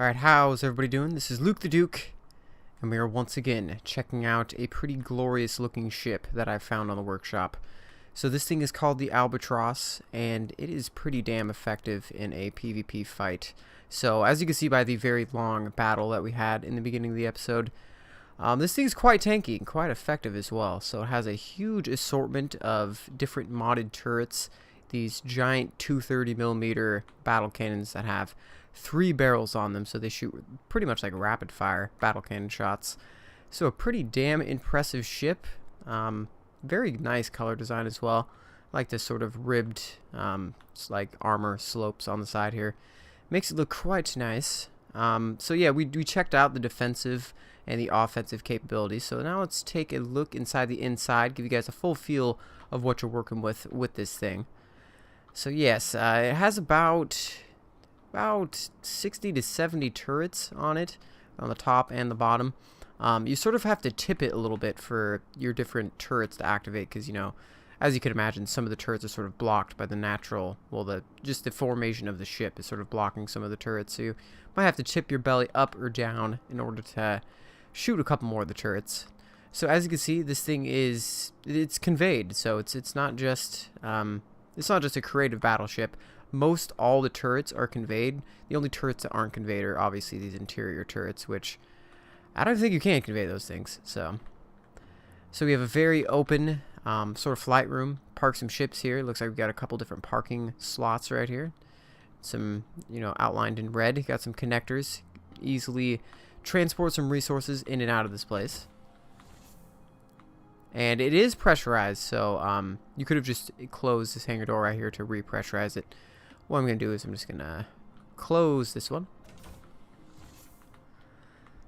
Alright, how's everybody doing? This is Luke the Duke, and we are once again checking out a pretty glorious looking ship that I found on the workshop. So this thing is called the Albatross, and it is pretty damn effective in a PvP fight. So as you can see by the very long battle that we had in the beginning of the episode, this thing is quite tanky and quite effective as well. So it has a huge assortment of different modded turrets, these giant 230mm battle cannons that have 3 barrels on them, so they shoot pretty much like rapid fire battle cannon shots. So a pretty damn impressive ship. Very nice color design as well. I like this sort of ribbed it's like armor slopes on the side here. Makes it look quite nice. So yeah, we checked out the defensive and the offensive capabilities. So now let's take a look inside the inside, give you guys a full feel of what you're working with this thing. So yes, it has about 60 to 70 turrets on it, on the top and the bottom. You sort of have to tip it a little bit for your different turrets to activate, because, you know, as you can imagine, some of the turrets are sort of blocked by the natural, well, just the formation of the ship is sort of blocking some of the turrets, so you might have to tip your belly up or down in order to shoot a couple more of the turrets. So as you can see, this thing it's conveyed, so it's not just a creative battleship. Most all the turrets are conveyed. The only turrets that aren't conveyed are obviously these interior turrets, which I don't think you can convey those things. So we have a very open sort of flight room. Park some ships here. Looks like we've got a couple different parking slots right here. Some, you know, outlined in red. Got some connectors. Easily transport some resources in and out of this place. And it is pressurized, so you could have just closed this hangar door right here to repressurize it. What I'm going to do is I'm just going to close this one.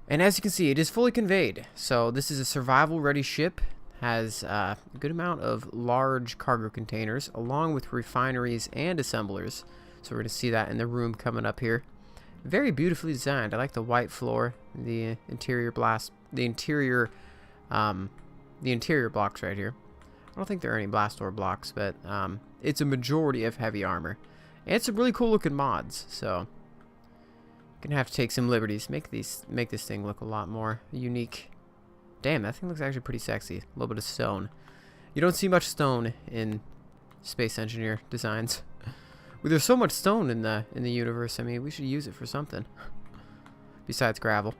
And as you can see, it is fully conveyed. So this is a survival-ready ship. Has a good amount of large cargo containers, along with refineries and assemblers. So we're going to see that in the room coming up here. Very beautifully designed. I like the white floor, the interior blocks right here. I don't think there are any blast door blocks, but it's a majority of heavy armor. And it's some really cool looking mods, so gonna have to take some liberties, make this thing look a lot more unique. Damn, that thing looks actually pretty sexy. A little bit of stone. You don't see much stone in Space Engineer designs. Well, there's so much stone in the universe. I mean, we should use it for something besides gravel.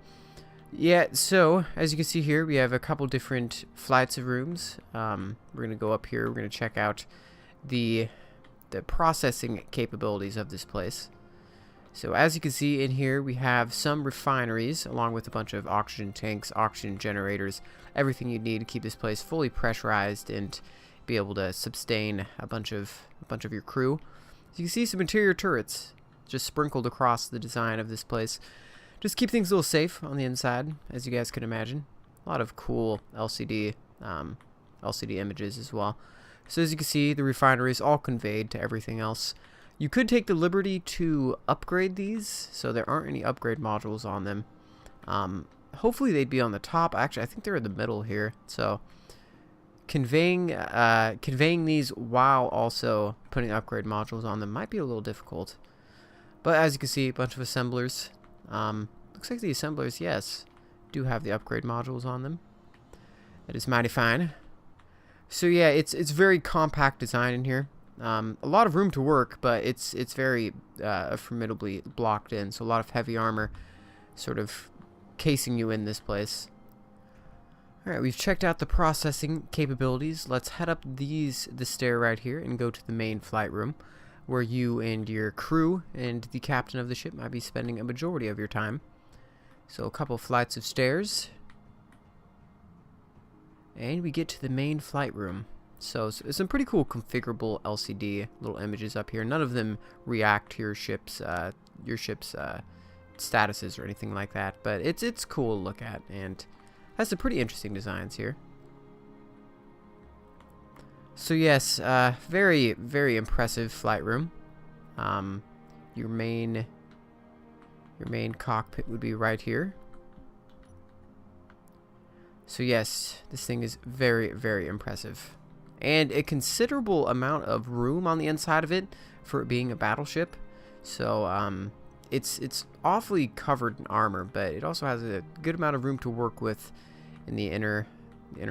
Yeah, so as you can see here, we have a couple different flights of rooms. We're gonna go up here. We're gonna check out the processing capabilities of this place. So as you can see in here, we have some refineries along with a bunch of oxygen tanks, oxygen generators, everything you need to keep this place fully pressurized and be able to sustain a bunch of your crew. So you can see some interior turrets just sprinkled across the design of this place. Just keep things a little safe on the inside, as you guys can imagine. A lot of cool LCD images as well. So as you can see, the refinery is all conveyed to everything else. You could take the liberty to upgrade these, so there aren't any upgrade modules on them. Hopefully they'd be on the top. Actually, I think they're in the middle here. So conveying these while also putting upgrade modules on them might be a little difficult. But as you can see, a bunch of assemblers. Looks like the assemblers, yes, do have the upgrade modules on them. That is mighty fine. So yeah, it's very compact design in here. A lot of room to work, but it's very formidably blocked in. So a lot of heavy armor sort of casing you in this place. Alright, we've checked out the processing capabilities. Let's head up the stair right here and go to the main flight room, where you and your crew and the captain of the ship might be spending a majority of your time. So a couple flights of stairs. And we get to the main flight room. So some pretty cool configurable LCD little images up here. None of them react to your ship's statuses or anything like that. But it's cool to look at and has some pretty interesting designs here. So yes, very, very impressive flight room. Your main cockpit would be right here. So yes, this thing is very, very impressive. And a considerable amount of room on the inside of it for it being a battleship. So it's awfully covered in armor, but it also has a good amount of room to work with in the inner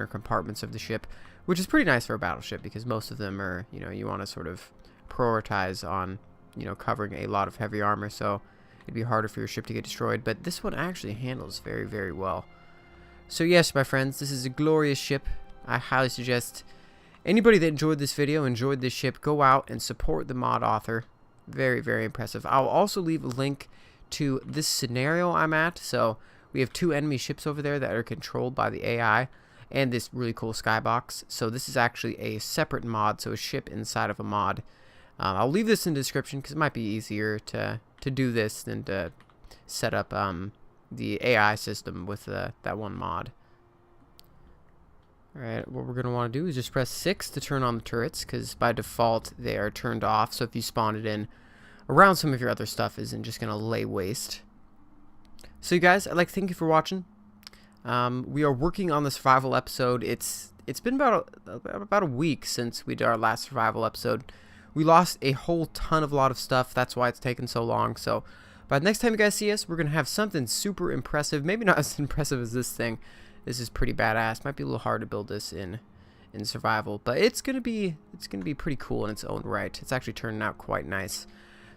compartments of the ship, which is pretty nice for a battleship because most of them are, you know, you want to sort of prioritize on, you know, covering a lot of heavy armor, so it'd be harder for your ship to get destroyed. But this one actually handles very, very well. So yes, my friends, this is a glorious ship. I highly suggest anybody that enjoyed this video, enjoyed this ship, go out and support the mod author. Very, very impressive. I'll also leave a link to this scenario I'm at. So we have 2 enemy ships over there that are controlled by the AI, and this really cool skybox. So this is actually a separate mod, so a ship inside of a mod. I'll leave this in the description because it might be easier to do this than to set up the AI system with that one mod. Alright, what we're going to want to do is just press 6 to turn on the turrets, because by default they are turned off, so if you spawn it in around some of your other stuff isn't just going to lay waste. So you guys, I'd like to thank you for watching. We are working on the survival episode. It's been about a week since we did our last survival episode. We lost a whole ton of lot of stuff, that's why it's taken so long. So by the next time you guys see us, we're going to have something super impressive, maybe not as impressive as this thing. This is pretty badass. Might be a little hard to build this in survival, but it's gonna be pretty cool in its own right. It's actually turning out quite nice.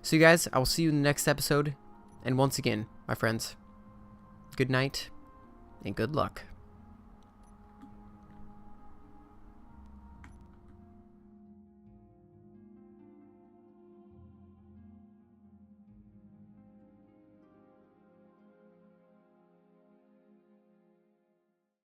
So you guys, I will see you in the next episode. And once again, my friends, good night and good luck.